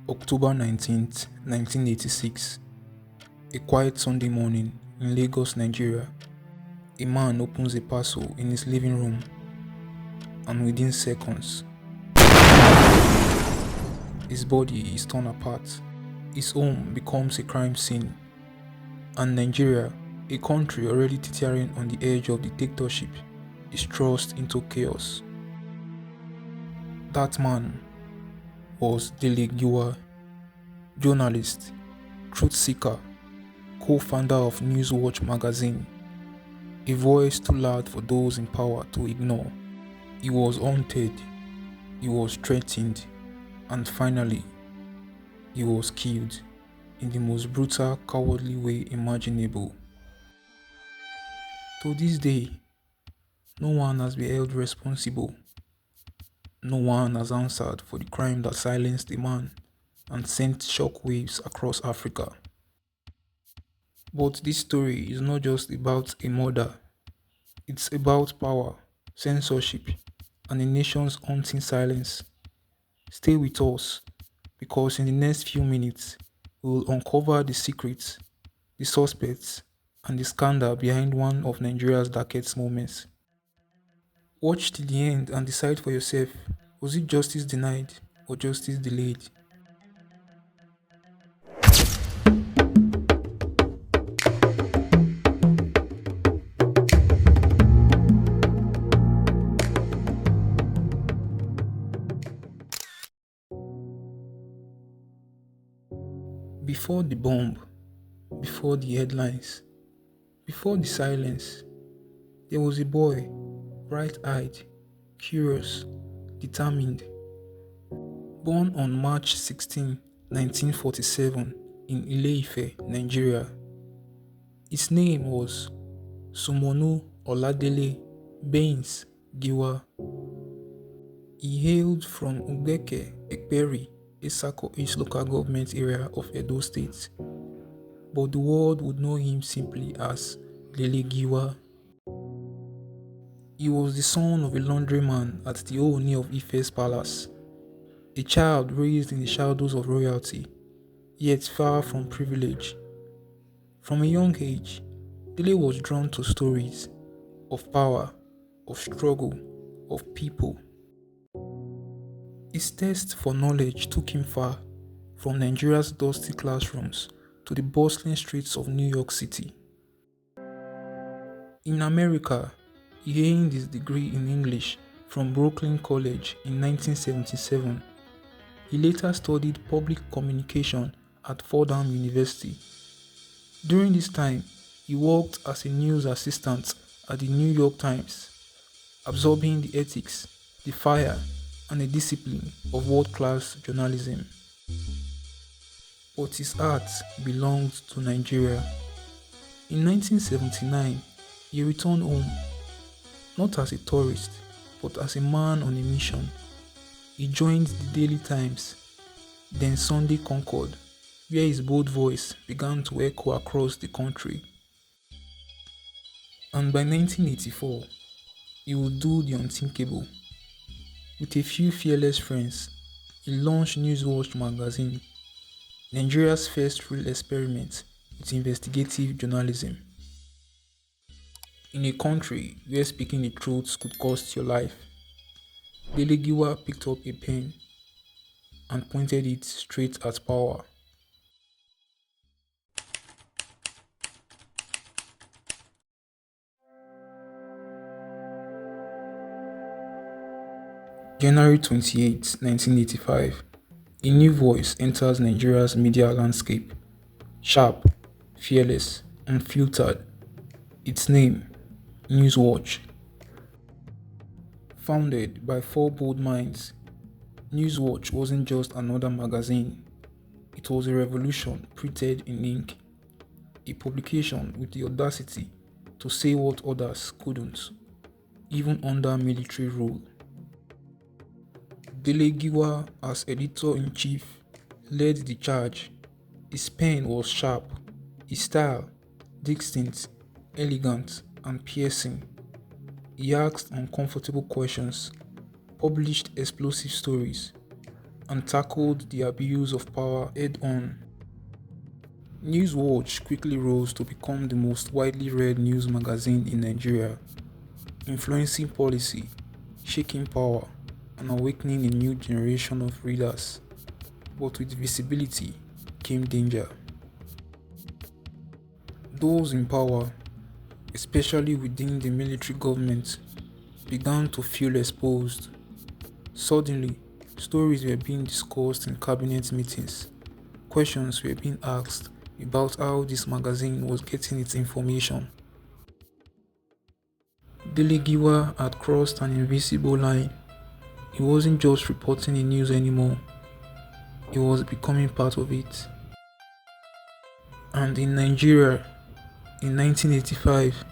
October 19th, 1986. A quiet Sunday morning in Lagos, Nigeria. A man opens a parcel in his living room, and within seconds, his body is torn apart. His home becomes a crime scene, and Nigeria, a country already teetering on the edge of dictatorship, is thrust into chaos. That man was Dele Giwa, journalist, truth seeker, co-founder of Newswatch magazine, a voice too loud for those in power to ignore. He was haunted, he was threatened, and finally, he was killed in the most brutal, cowardly way imaginable. To this day, no one has been held responsible. No one has answered for the crime that silenced a man and sent shockwaves across Africa. But this story is not just about a murder, it's about power, censorship, and a nation's haunting silence. Stay with us, because in the next few minutes, we will uncover the secrets, the suspects, and the scandal behind one of Nigeria's darkest moments. Watch till the end and decide for yourself, was it justice denied or justice delayed? Before the bomb, before the headlines, before the silence, there was a boy, bright-eyed, curious, determined, born on March 16, 1947 in Ile-Ife, Nigeria. His name was Sumonu Oladele Baines Giwa. He hailed from Ugbeke, Ekperi, Isako East local government area of Edo State, but the world would know him simply as Dele Giwa. He was the son of a laundryman at the Ooni of Ife's palace, a child raised in the shadows of royalty, yet far from privilege. From a young age, Dele was drawn to stories of power, of struggle, of people. His thirst for knowledge took him far, from Nigeria's dusty classrooms to the bustling streets of New York City. In America, he gained his degree in English from Brooklyn College in 1977. He later studied public communication at Fordham University. During this time, he worked as a news assistant at the New York Times, absorbing the ethics, the fire, and the discipline of world-class journalism. But his heart belonged to Nigeria. In 1979, he returned home, not as a tourist, but as a man on a mission. He joined the Daily Times, then Sunday Concord, where his bold voice began to echo across the country. And by 1984, he would do the unthinkable. With a few fearless friends, he launched Newswatch magazine, Nigeria's first real experiment with investigative journalism. In a country where speaking the truth could cost your life, Dele Giwa picked up a pen and pointed it straight at power. January 28, 1985, a new voice enters Nigeria's media landscape. Sharp, fearless, unfiltered. Its name, Newswatch. Founded by four bold minds, Newswatch wasn't just another magazine. It was a revolution printed in ink. A publication with the audacity to say what others couldn't, even under military rule. Dele Giwa, as editor-in-chief, led the charge. His pen was sharp, his style distinct, elegant, and piercing. He asked uncomfortable questions, published explosive stories, and tackled the abuse of power head on. Newswatch quickly rose to become the most widely read news magazine in Nigeria, influencing policy, shaking power, and awakening a new generation of readers. But with visibility came danger. Those in power, especially within the military government, began to feel exposed. Suddenly, stories were being discussed in cabinet meetings. Questions were being asked about how this magazine was getting its information. Dele Giwa had crossed an invisible line. He wasn't just reporting the news anymore, he was becoming part of it. And in Nigeria, in 1985,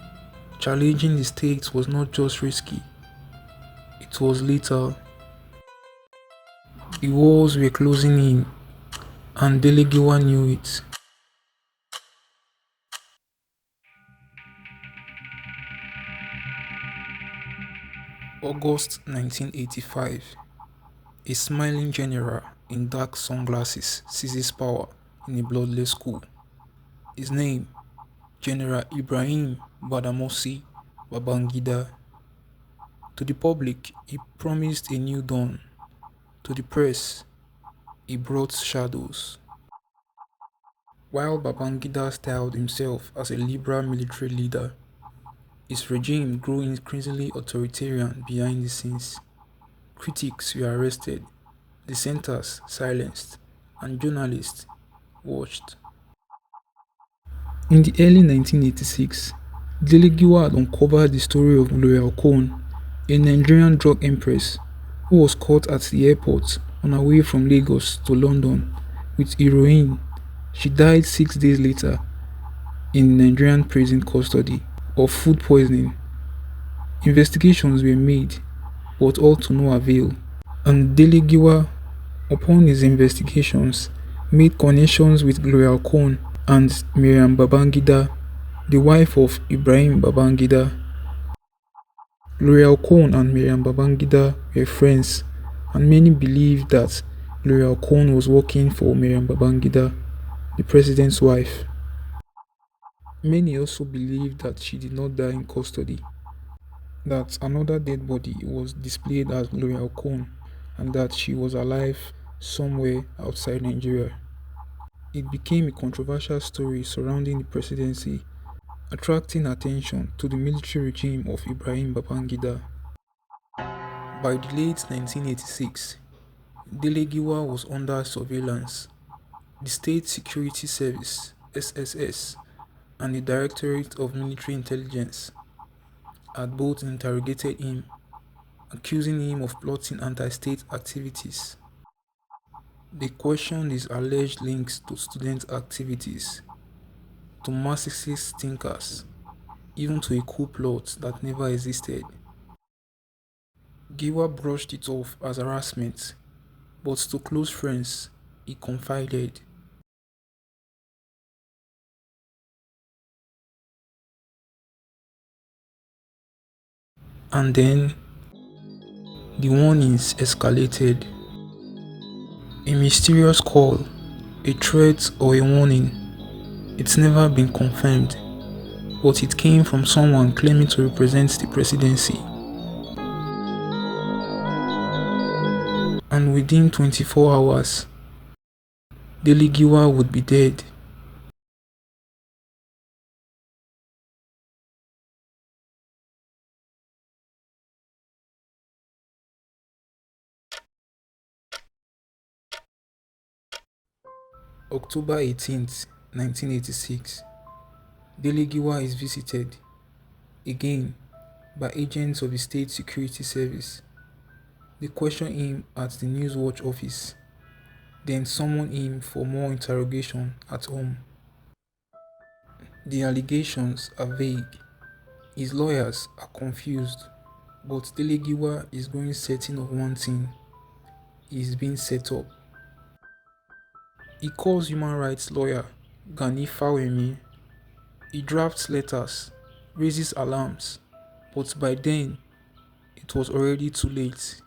challenging the state was not just risky, it was lethal. The walls were closing in, and Dele Giwa knew it. August 1985. A smiling general in dark sunglasses seizes power in a bloodless coup. His name, General Ibrahim Badamasi Babangida. To the public, he promised a new dawn. To the press, he brought shadows. While Babangida styled himself as a liberal military leader, his regime grew increasingly authoritarian behind the scenes. Critics were arrested, dissenters silenced, and journalists watched. In the early 1986, Dele Giwa had uncovered the story of Gloria Okon, a Nigerian drug empress who was caught at the airport on her way from Lagos to London with heroin. She died 6 days later in Nigerian prison custody of food poisoning. Investigations were made, but all to no avail. And Dele Giwa, upon his investigations, made connections with Gloria Okon and Miriam Babangida, the wife of Ibrahim Babangida. Gloria Okon and Miriam Babangida were friends, and many believed that Gloria Okon was working for Miriam Babangida, the president's wife. Many also believed that she did not die in custody, that another dead body was displayed as Gloria Okon, and that she was alive somewhere outside Nigeria. It became a controversial story surrounding the presidency, attracting attention to the military regime of Ibrahim Babangida. By the late 1986, Dele Giwa was under surveillance. The State Security Service (SSS) and the Directorate of Military Intelligence had both interrogated him, accusing him of plotting anti-state activities. They questioned his alleged links to student activities, to Marxist thinkers, even to a coup plot that never existed. Giwa brushed it off as harassment, but to close friends, he confided. And then the warnings escalated. A mysterious call, a threat, or a warning. It's never been confirmed, but it came from someone claiming to represent the presidency. And within 24 hours, Dele Giwa would be dead. October 18th, 1986, Dele Giwa is visited again by agents of the State Security Service. They question him at the Newswatch office, then summon him for more interrogation at home. The allegations are vague. His lawyers are confused, but Dele Giwa is growing certain of one thing: he is being set up. He calls human rights lawyer Gani Fawemi. He drafts letters, raises alarms, but by then it was already too late.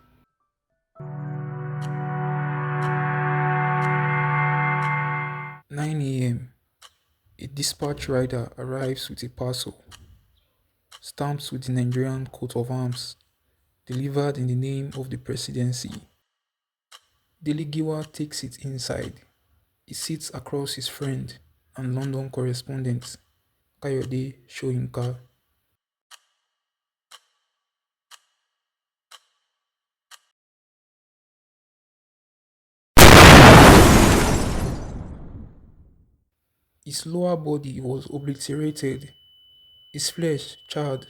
Dispatch rider arrives with a parcel, stamped with the Nigerian coat of arms, delivered in the name of the presidency. Dele Giwa takes it inside. He sits across his friend and London correspondent, Kayode Soyinka. His lower body was obliterated, his flesh charred,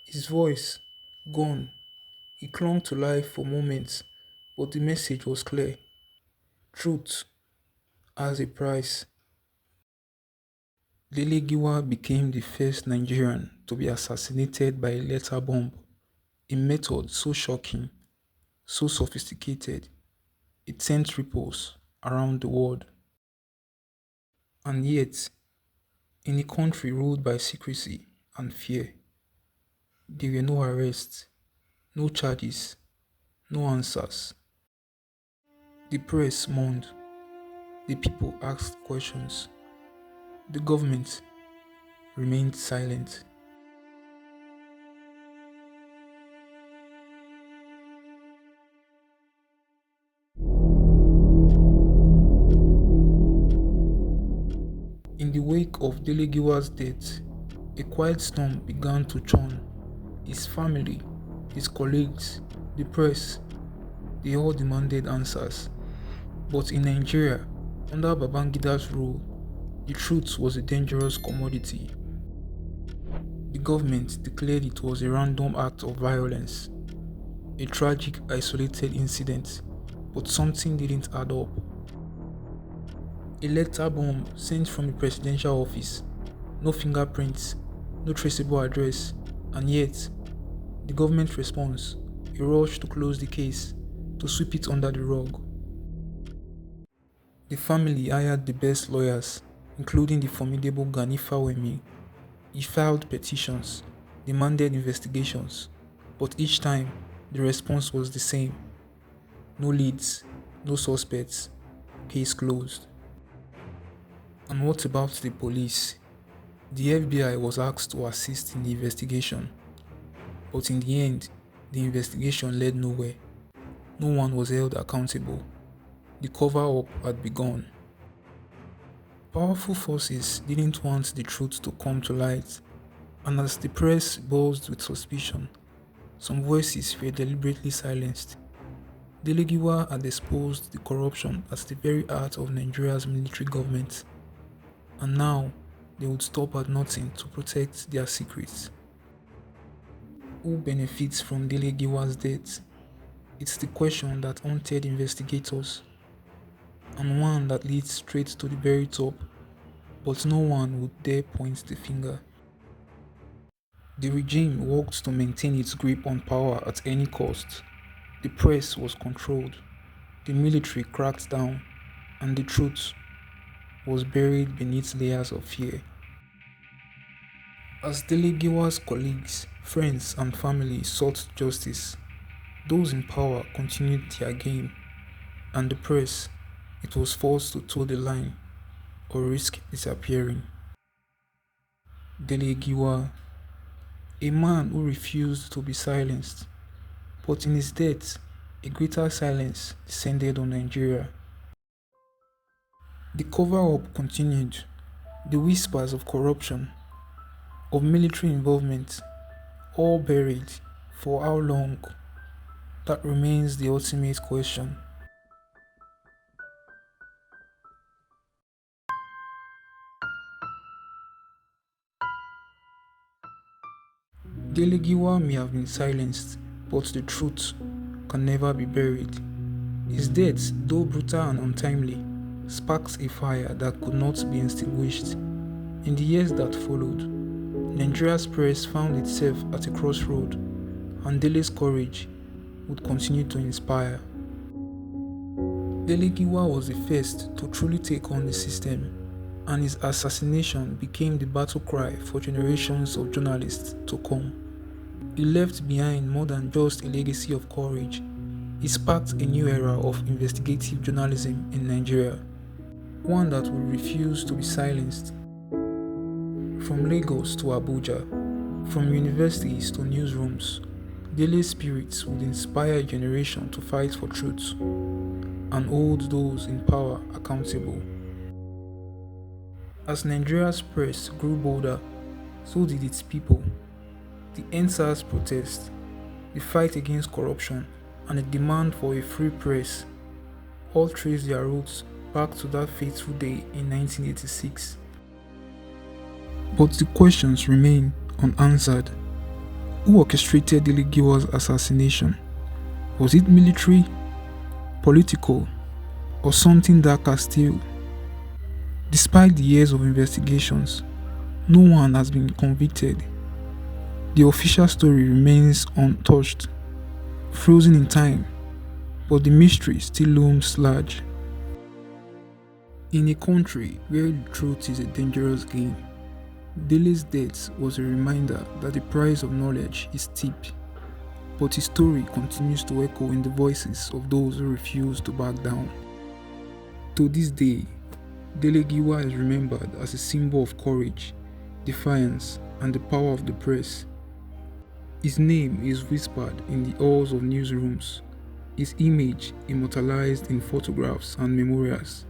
his voice gone. He clung to life for moments, but the message was clear. Truth has a price. Dele Giwa became the first Nigerian to be assassinated by a letter bomb, a method so shocking, so sophisticated, it sent ripples around the world. And yet, in a country ruled by secrecy and fear, there were no arrests, no charges, no answers. The press mourned, the people asked questions, the government remained silent. In the wake of Dele Giwa's death, a quiet storm began to churn. His family, his colleagues, the press, they all demanded answers. But in Nigeria, under Babangida's rule, the truth was a dangerous commodity. The government declared it was a random act of violence, a tragic, isolated incident, but something didn't add up. A letter bomb sent from the presidential office, no fingerprints, no traceable address, and yet, the government response, a rush to close the case, to sweep it under the rug. The family hired the best lawyers, including the formidable Gani Fawemi. He filed petitions, demanded investigations, but each time the response was the same. No leads, no suspects, case closed. And what about the police? The FBI was asked to assist in the investigation, but in the end, the investigation led nowhere. No one was held accountable. The cover-up had begun. Powerful forces didn't want the truth to come to light, and as the press buzzed with suspicion, some voices were deliberately silenced. Dele Giwa had exposed the corruption at the very heart of Nigeria's military government, and now they would stop at nothing to protect their secrets. Who benefits from Dele Giwa's death? It's the question that haunted investigators, and one that leads straight to the very top, but no one would dare point the finger. The regime worked to maintain its grip on power at any cost. The press was controlled, the military cracked down, and the truth was buried beneath layers of fear. As Dele Giwa's colleagues, friends, and family sought justice, those in power continued their game, and the press, it was forced to toe the line or risk disappearing. Dele Giwa, a man who refused to be silenced, but in his death, a greater silence descended on Nigeria. The cover-up continued, the whispers of corruption, of military involvement, all buried. For how long? That remains the ultimate question. Dele Giwa may have been silenced, but the truth can never be buried. His death, though brutal and untimely, sparked a fire that could not be extinguished. In the years that followed, Nigeria's press found itself at a crossroad, and Dele's courage would continue to inspire. Dele Giwa was the first to truly take on the system, and his assassination became the battle cry for generations of journalists to come. He left behind more than just a legacy of courage. He sparked a new era of investigative journalism in Nigeria, one that would refuse to be silenced. From Lagos to Abuja, from universities to newsrooms, Dele's spirits would inspire a generation to fight for truth and hold those in power accountable. As Nigeria's press grew bolder, so did its people. The NSAS protest, the fight against corruption, and the demand for a free press all trace their roots back to that fateful day in 1986. But the questions remain unanswered. Who orchestrated Dele Giwa's assassination? Was it military, political, or something darker still? Despite the years of investigations, no one has been convicted. The official story remains untouched, frozen in time, but the mystery still looms large. In a country where the truth is a dangerous game, Dele's death was a reminder that the price of knowledge is steep, but his story continues to echo in the voices of those who refuse to back down. To this day, Dele Giwa is remembered as a symbol of courage, defiance, and the power of the press. His name is whispered in the halls of newsrooms, his image immortalized in photographs and memorials.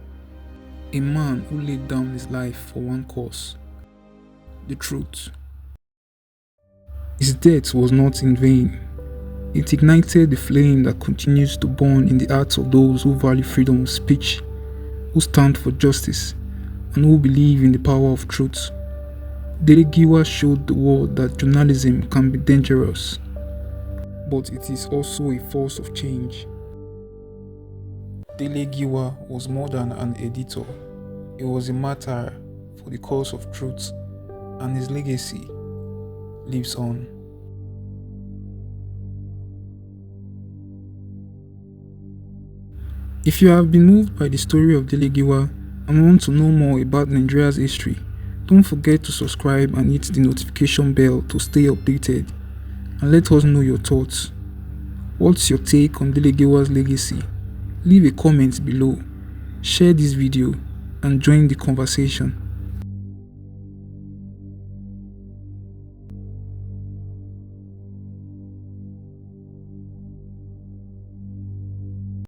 A man who laid down his life for one cause: the truth. His death was not in vain. It ignited the flame that continues to burn in the hearts of those who value freedom of speech, who stand for justice, and who believe in the power of truth. Dele Giwa showed the world that journalism can be dangerous, but it is also a force of change. Dele Giwa was more than an editor. He was a martyr for the cause of truth, and his legacy lives on. If you have been moved by the story of Dele Giwa and want to know more about Nigeria's history, don't forget to subscribe and hit the notification bell to stay updated, and let us know your thoughts. What's your take on Dele Giwa's legacy? Leave a comment below, share this video, and join the conversation.